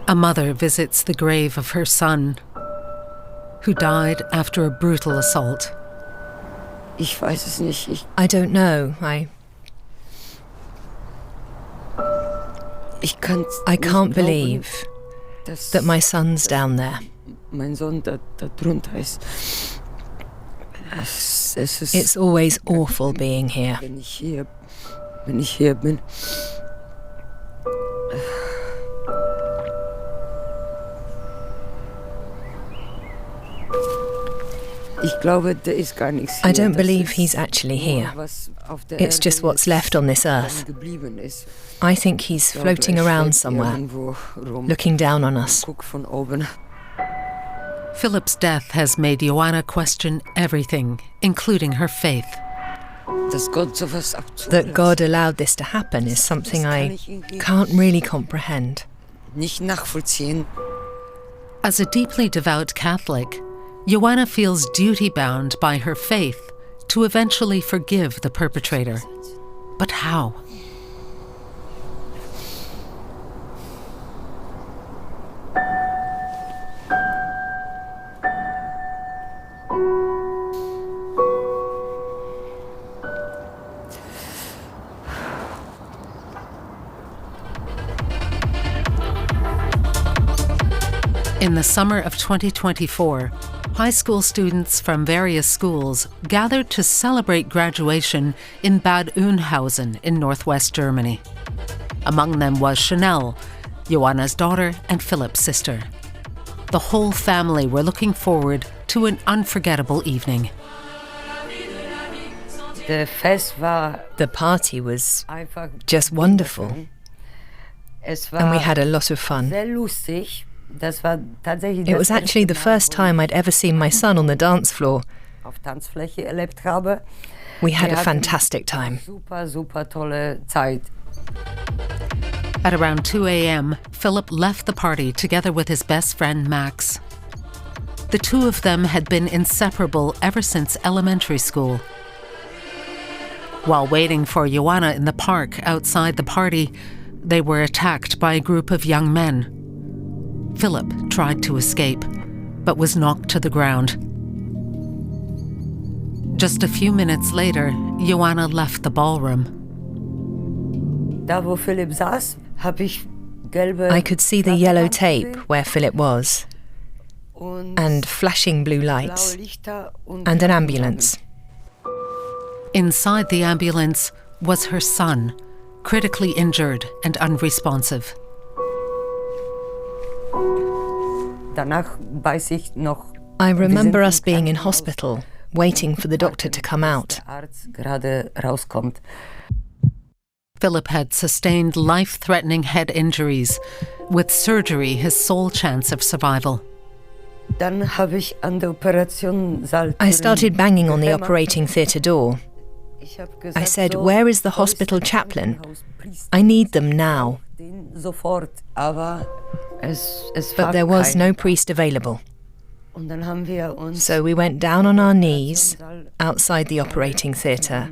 A mother visits the grave of her son, who died after a brutal assault. Ich weiß es nicht. I don't know. I can't believe that my son's down there. Mein Sohn da drunter ist. It's always awful being here. Wenn ich hier bin. I don't believe he's actually here. It's just what's left on this earth. I think he's floating around somewhere, looking down on us. Philip's death has made Joanna question everything, including her faith. That God allowed this to happen is something I can't really comprehend. As a deeply devout Catholic, Joanna feels duty-bound by her faith to eventually forgive the perpetrator. But how? In the summer of 2024, high school students from various schools gathered to celebrate graduation in Bad Oeynhausen in northwest Germany. Among them was Chanel, Joanna's daughter and Philip's sister. The whole family were looking forward to an unforgettable evening. The party was just wonderful, and we had a lot of fun. It was actually the first time I'd ever seen my son on the dance floor. We had a fantastic time. At around 2 a.m., Philip left the party together with his best friend Max. The two of them had been inseparable ever since elementary school. While waiting for Joanna in the park outside the party, they were attacked by a group of young men. Philip tried to escape, but was knocked to the ground. Just a few minutes later, Joanna left the ballroom. I could see the yellow tape where Philip was, and flashing blue lights, and an ambulance. Inside the ambulance was her son, critically injured and unresponsive. I remember us being in hospital, waiting for the doctor to come out. Philip had sustained life-threatening head injuries, with surgery his sole chance of survival. I started banging on the operating theatre door. I said, "Where is the hospital chaplain? I need them now." But there was no priest available. So we went down on our knees outside the operating theatre,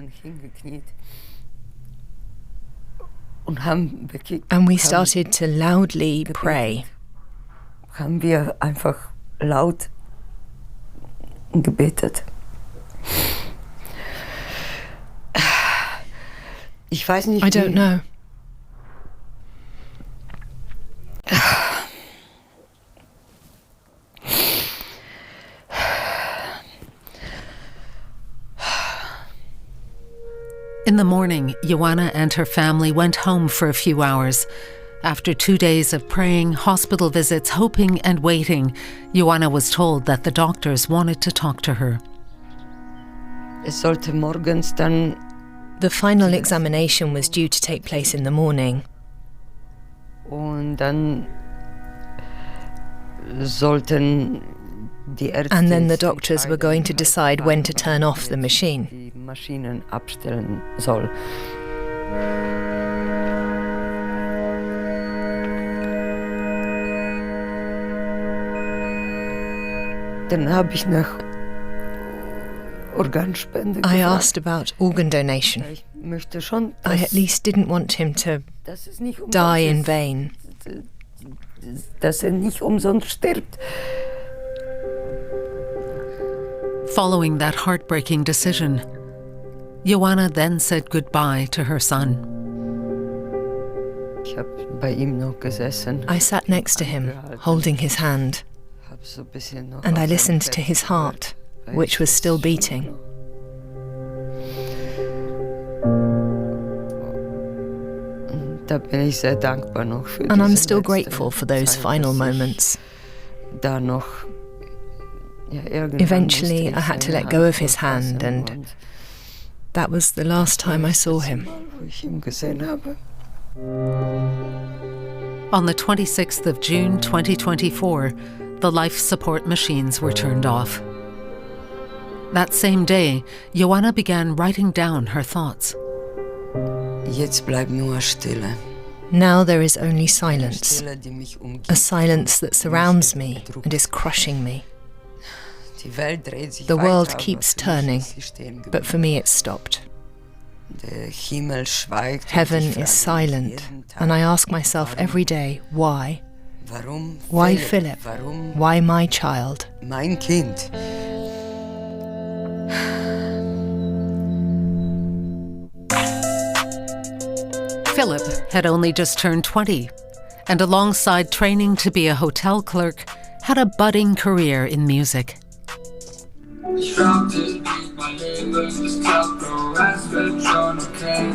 and we started to loudly pray. I don't know. In the morning, Joanna and her family went home for a few hours. After 2 days of praying, hospital visits, hoping and waiting, Joanna was told that the doctors wanted to talk to her. The final examination was due to take place in the morning. And then the doctors were going to decide when to turn off the machine. I asked about organ donation. I at least didn't want him to die in vain. dass nicht umsonst stirbt. Following that heartbreaking decision, Joanna then said goodbye to her son. Ich habe bei ihm noch gesessen. I sat next to him, holding his hand, and I listened to his heart, which was still beating. Da bin ich sehr dankbar noch für And I'm diese still letzte grateful for those Zeit, final dass ich moments. Da noch, ja, irgendwann Eventually, musste I ich had to seine let go of his loslassen hand, and und that was the last time I saw him. wo ich ihn gesehen habe. On the 26th of June 2024, the life support machines were turned off. That same day, Joanna began writing down her thoughts. Jetzt bleibt nur Stille. Now there is only silence, Stille, die mich umgibt. a silence that surrounds me and is crushing me. Die Welt dreht sich The weiter, world aber keeps für mich turning, ist sie stehen geblieben. but for me it's stopped. Der Himmel schweigt und Heaven ich is frage mich silent, jeden Tag, and I ask myself every day, why? warum Why Philip? Warum Why my child? mein Kind? Philip had only just turned 20, and alongside training to be a hotel clerk, had a budding career in music. Ich fragte, wie mein Leben ist, glaub, Bro, es wird schon okay.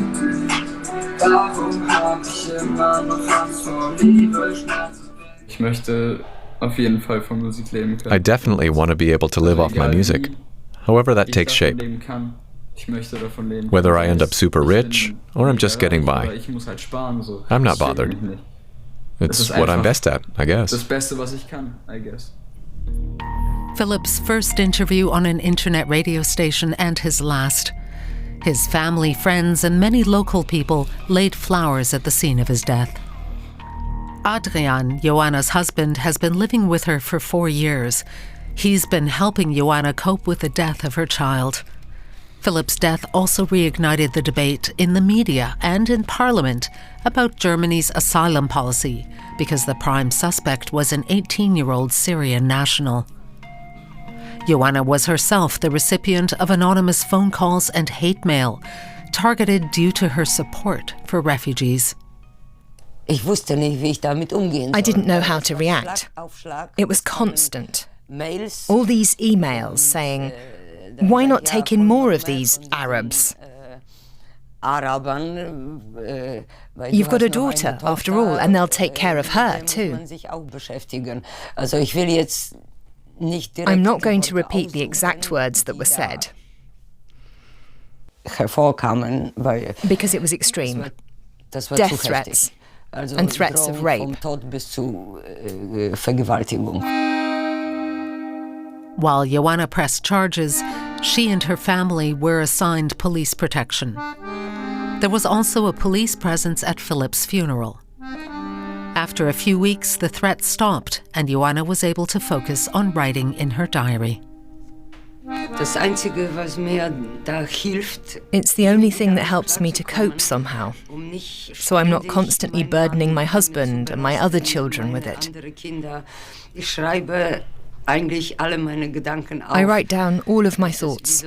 Warum hab ich immer noch Angst vor Liebe, Schmerz? Ich möchte auf jeden Fall von Musik leben können. I definitely want to be able to live off my music, however that takes shape. Whether I end up super rich or I'm just getting by. I'm not bothered. It's what I'm best at, I guess. Das Beste, was ich kann, I guess. Philip's first interview on an internet radio station and his last. His family, friends, and many local people laid flowers at the scene of his death. Adrian, Joanna's husband, has been living with her for 4 years. He's been helping Joanna cope with the death of her child. Philip's death also reignited the debate in the media and in Parliament about Germany's asylum policy, because the prime suspect was an 18-year-old Syrian national. Joanna was herself the recipient of anonymous phone calls and hate mail, targeted due to her support for refugees. Ich wusste nicht, wie ich damit umgehen soll. I didn't know how to react. It was constant. All these emails saying, why not take in more of these Arabs? You've got a daughter, after all, and they'll take care of her too. I'm not going to repeat the exact words that were said, because it was extreme. Death threats and threats of rape. While Joanna pressed charges, she and her family were assigned police protection. There was also a police presence at Philip's funeral. After a few weeks, the threat stopped, and Joanna was able to focus on writing in her diary. Das Einzige, was mir da hilft, It's the only thing that helps me to cope somehow, so I'm not constantly burdening my husband and my other children with it. Ich schreibe eigentlich alle meine Gedanken auf. I write down all of my thoughts.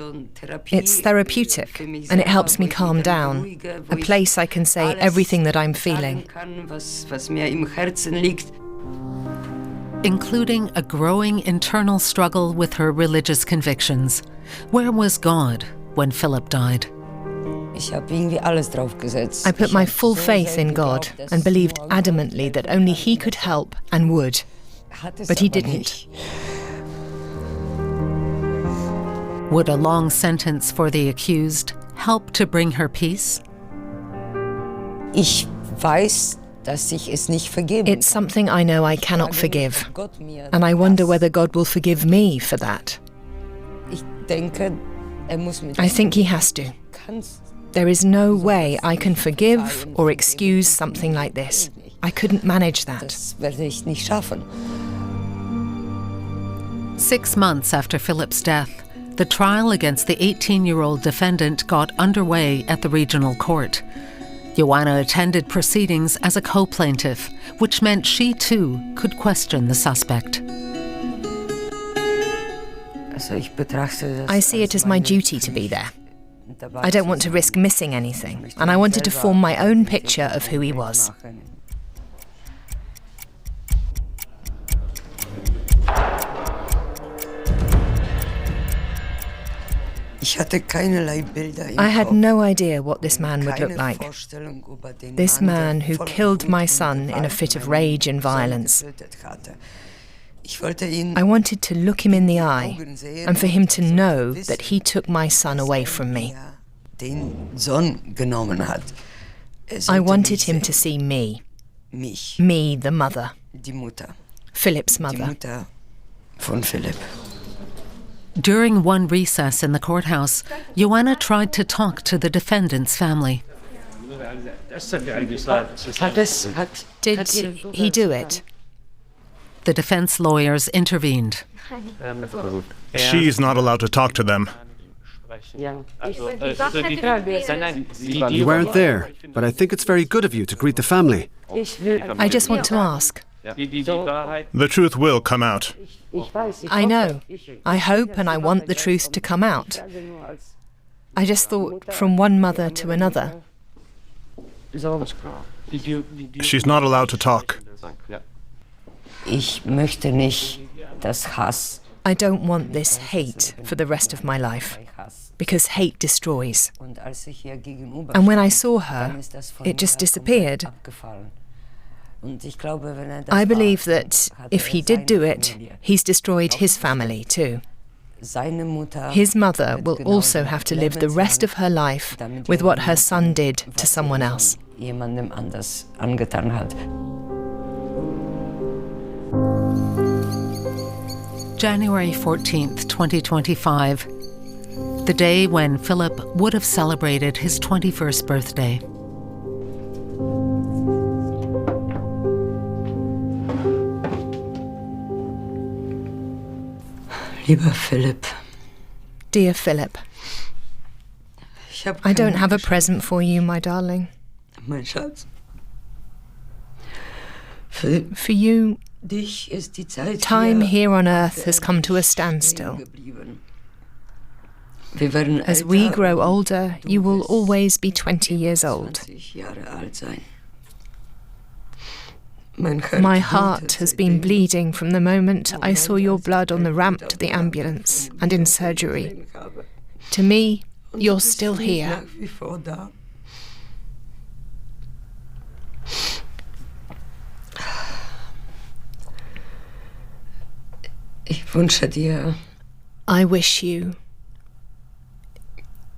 It's therapeutic, and it helps me calm down, a place I can say everything that I'm feeling. Was mir im Herzen liegt. Including a growing internal struggle with her religious convictions. Where was God when Philip died? Ich habe irgendwie alles drauf gesetzt. I put my full faith in God and believed adamantly that only He could help and would. But He didn't. Would a long sentence for the accused help to bring her peace? Ich weiß, dass ich es nicht vergeben It's something I know I cannot forgive, and I wonder whether God will forgive me for that. Ich denke, muss mit I think He has to. There is no way I can forgive or excuse something like this. I couldn't manage that. Das werde ich nicht schaffen. 6 months after Philip's death, the trial against the 18-year-old defendant got underway at the regional court. Joanna attended proceedings as a co-plaintiff, which meant she too could question the suspect. I see it as my duty to be there. I don't want to risk missing anything, and I wanted to form my own picture of who he was. I had no idea what this man would look like. This man who killed my son in a fit of rage and violence. I wanted to look him in the eye and for him to know that he took my son away from me. I wanted him to see me. Me, the mother. Philip's mother. During one recess in the courthouse, Joanna tried to talk to the defendant's family. Did he do it? The defense lawyers intervened. She's not allowed to talk to them. You weren't there, but I think it's very good of you to greet the family. I just want to ask. The truth will come out. I know. I hope and I want the truth to come out. I just thought from one mother to another. She's not allowed to talk. I don't want this hate for the rest of my life, because hate destroys. And when I saw her, it just disappeared. I believe that if he did do it, he's destroyed his family too. His mother will also have to live the rest of her life with what her son did to someone else. January 14th, 2025, the day when Philip would have celebrated his 21st birthday. Lieber Philipp. Dear Philip, I don't have a present for you, my darling. Mein Schatz. For you, time here on earth has come to a standstill. As we grow older, you will always be 20 years old. My heart has been bleeding from the moment I saw your blood on the ramp to the ambulance and in surgery. To me, you're still here. I wish you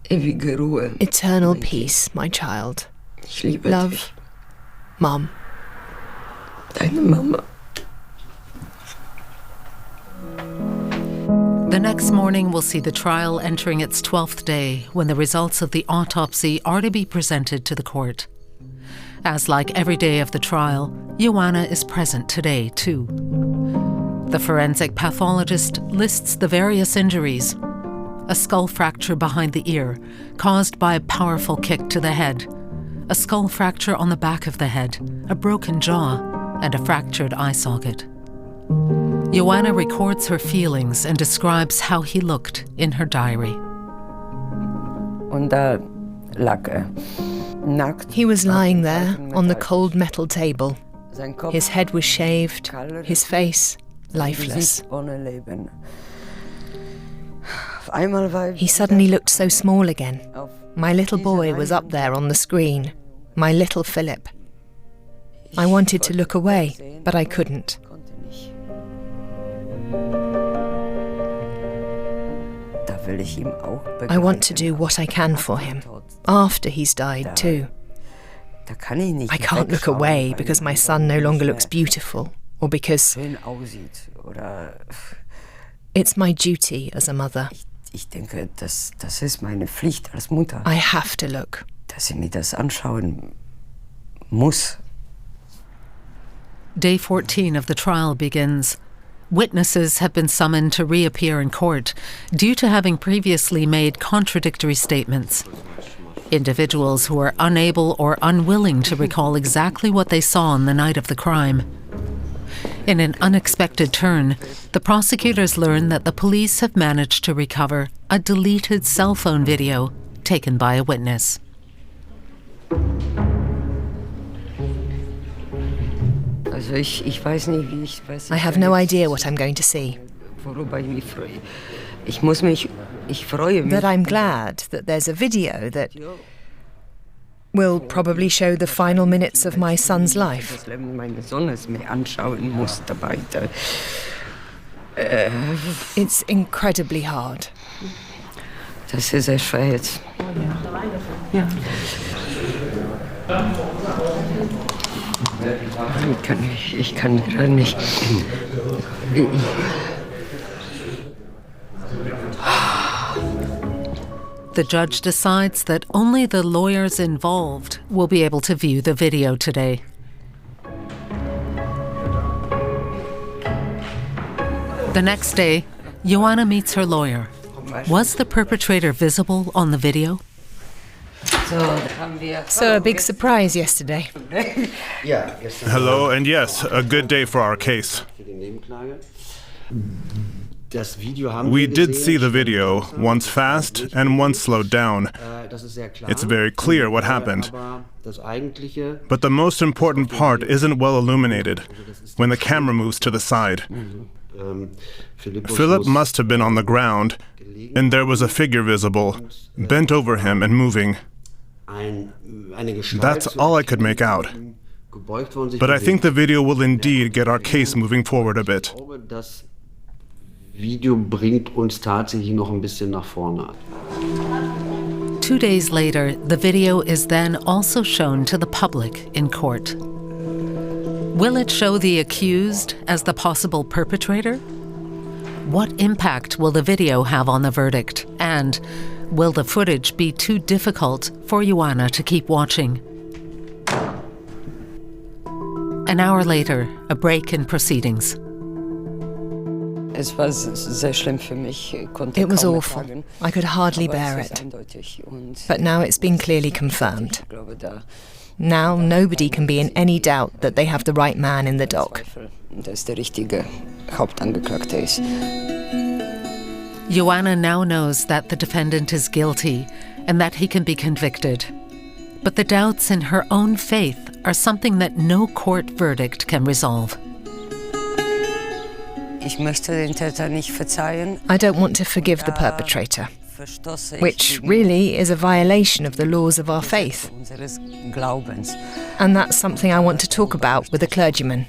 eternal peace, my child. Love, Mom. Deine Mama. The next morning will see the trial entering its 12th day, when the results of the autopsy are to be presented to the court. As like every day of the trial, Joanna is present today too. The forensic pathologist lists the various injuries: a skull fracture behind the ear, caused by a powerful kick to the head, a skull fracture on the back of the head, a broken jaw, and a fractured eye socket. Joanna records her feelings and describes how he looked in her diary. He was lying there on the cold metal table. His head was shaved, his face lifeless. He suddenly looked so small again. My little boy was up there on the screen, my little Philip. I wanted to look away, but I couldn't. I want to do what I can for him, after he's died too. I can't look away because my son no longer looks beautiful, or because it's my duty as a mother. I have to look. Day 14 of the trial begins. Witnesses have been summoned to reappear in court due to having previously made contradictory statements. individuals who are unable or unwilling to recall exactly what they saw on the night of the crime. In an unexpected turn, the prosecutors learn that the police have managed to recover a deleted cell phone video taken by a witness. I have no idea what I'm going to see. But I'm glad that there's a video that will probably show the final minutes of my son's life. It's incredibly hard. Das ist sehr schwer jetzt. Ich kann gerade nicht. The judge decides that only the lawyers involved will be able to view the video today. The next day, Joanna meets her lawyer. Was the perpetrator visible on the video? So a big surprise yesterday. Hello, and yes, a good day for our case. We did see the video, once fast and once slowed down. It's very clear what happened. But the most important part isn't well illuminated, when the camera moves to the side. Philip must have been on the ground, and there was a figure visible, bent over him and moving. That's all I could make out. But I think the video will indeed get our case moving forward a bit. Video bringt uns tatsächlich noch ein bisschen nach vorne. 2 days later, the video is then also shown to the public in court. Will it show the accused as the possible perpetrator? What impact will the video have on the verdict? And will the footage be too difficult for Joanna to keep watching? An hour later, a break in proceedings. It was awful. I could hardly bear it. But now it's been clearly confirmed. Now nobody can be in any doubt that they have the right man in the dock. Joanna now knows that the defendant is guilty and that he can be convicted. But the doubts in her own faith are something that no court verdict can resolve. I don't want to forgive the perpetrator, which really is a violation of the laws of our faith. And that's something I want to talk about with a clergyman.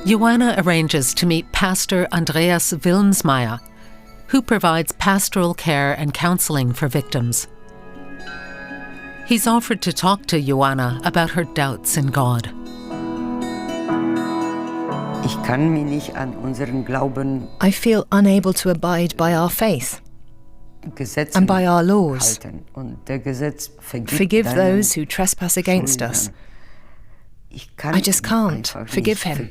Joanna arranges to meet Pastor Andreas Wilmsmeyer, who provides pastoral care and counseling for victims. He's offered to talk to Joanna about her doubts in God. I feel unable to abide by our faith and by our laws. Forgive those who trespass against us. I just can't forgive him.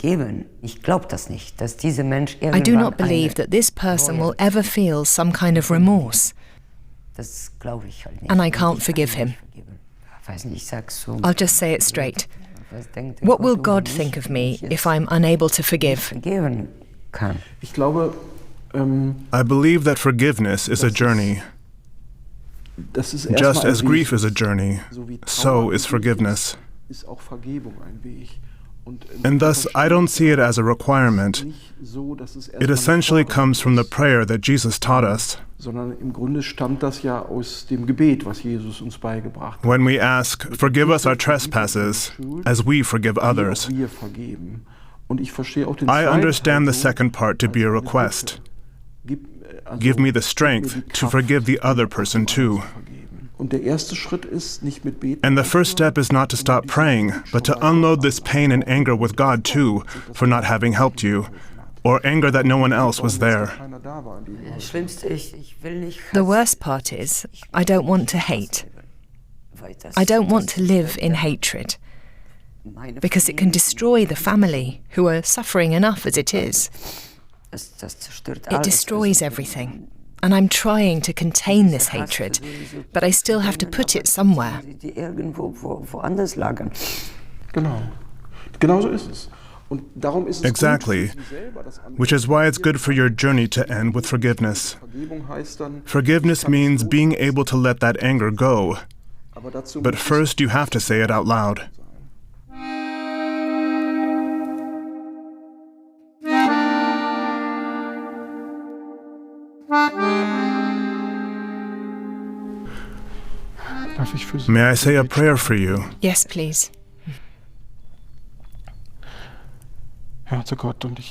I do not believe that this person will ever feel some kind of remorse. And I can't forgive him. I'll just say it straight. What will God think of me if I'm unable to forgive? I believe that forgiveness is a journey. Just as grief is a journey, so is forgiveness. And thus, I don't see it as a requirement. It essentially comes from the prayer that Jesus taught us. When we ask, "Forgive us our trespasses, as we forgive others," I understand the second part to be a request. Give me the strength to forgive the other person too. And the first step is not to stop praying, but to unload this pain and anger with God too, for not having helped you, or anger that no one else was there. The worst part is, I don't want to hate. I don't want to live in hatred, because it can destroy the family, who are suffering enough as it is. It destroys everything. And I'm trying to contain this hatred, but I still have to put it somewhere. Exactly, which is why it's good for your journey to end with forgiveness. Forgiveness means being able to let that anger go, but first you have to say it out loud. May I say a prayer for you? Yes, please.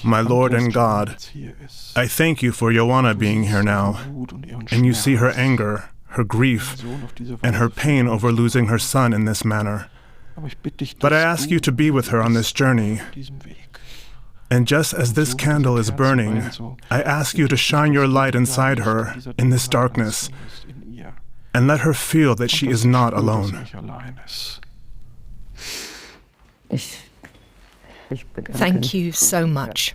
My Lord and God, I thank you for Joanna being here now, and you see her anger, her grief, and her pain over losing her son in this manner. But I ask you to be with her on this journey. And just as this candle is burning, I ask you to shine your light inside her in this darkness, and let her feel that she is not alone. Thank you so much.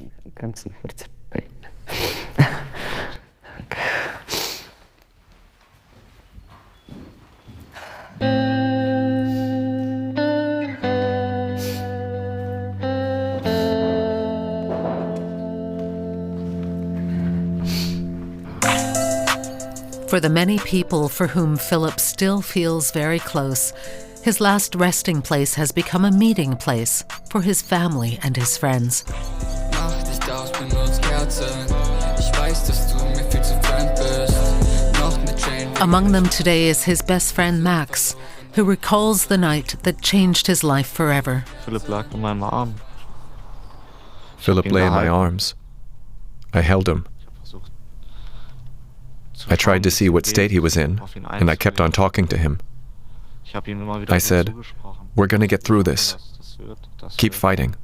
For the many people for whom Philip still feels very close, his last resting place has become a meeting place for his family and his friends. Among them today is his best friend Max, who recalls the night that changed his life forever. Philip lay in my arms. I held him. I tried to see what state he was in, and I kept on talking to him. I said, "We're going to get through this. Keep fighting."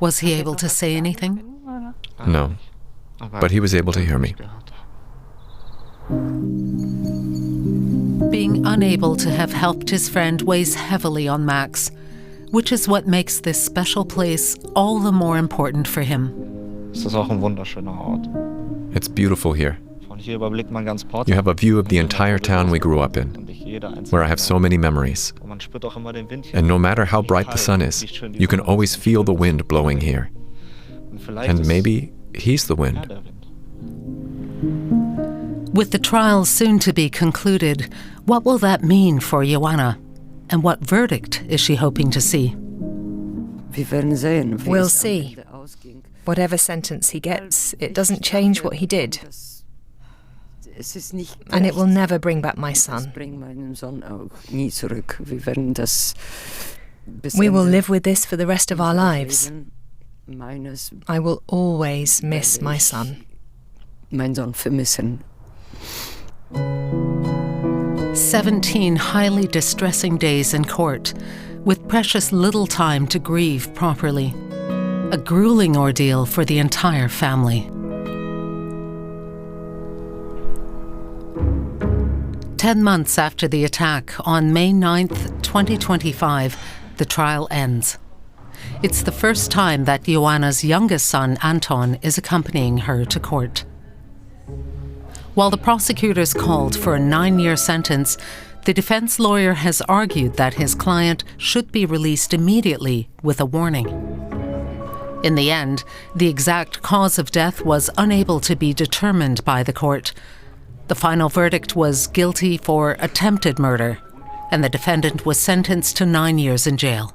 Was he able to say anything? No, but he was able to hear me. Being unable to have helped his friend weighs heavily on Max, which is what makes this special place all the more important for him. It's beautiful here. You have a view of the entire town we grew up in, where I have so many memories. And no matter how bright the sun is, you can always feel the wind blowing here. And maybe he's the wind. With the trial soon to be concluded, what will that mean for Joanna? And what verdict is she hoping to see? We'll see. Whatever sentence he gets, it doesn't change what he did. And it will never bring back my son. We will live with this for the rest of our lives. I will always miss my son. 17 highly distressing days in court, with precious little time to grieve properly. A grueling ordeal for the entire family. 10 months after the attack, on May 9th, 2025, the trial ends. It's the first time that Joanna's youngest son, Anton, is accompanying her to court. While the prosecutors called for a 9-year sentence, the defense lawyer has argued that his client should be released immediately with a warning. In the end, the exact cause of death was unable to be determined by the court. The final verdict was guilty for attempted murder, and the defendant was sentenced to 9 years in jail.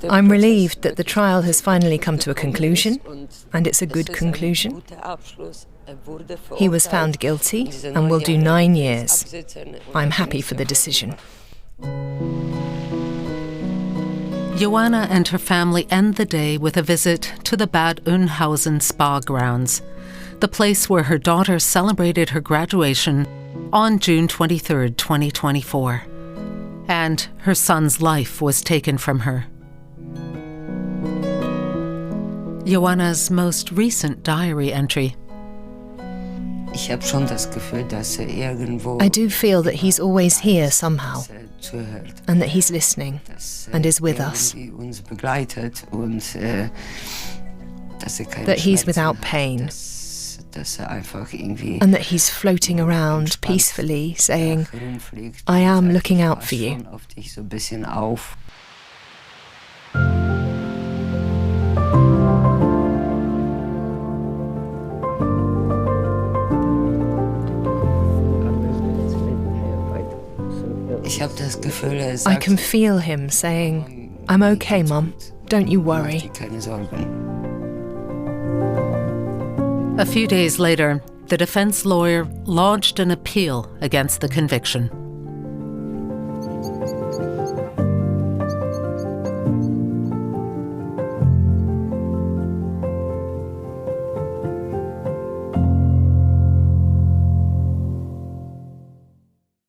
I'm relieved that the trial has finally come to a conclusion, and it's a good conclusion. He was found guilty and will do 9 years. I'm happy for the decision. Joanna and her family end the day with a visit to the Bad Oeynhausen spa grounds, the place where her daughter celebrated her graduation on June 23, 2024. And her son's life was taken from her. Joanna's most recent diary entry. I do feel that he's always here somehow, and that he's listening and is with us. That he's without pain, and that he's floating around peacefully, saying, I am looking out for you. I can feel him saying, I'm okay, Mum, don't you worry. A few days later, the defense lawyer lodged an appeal against the conviction.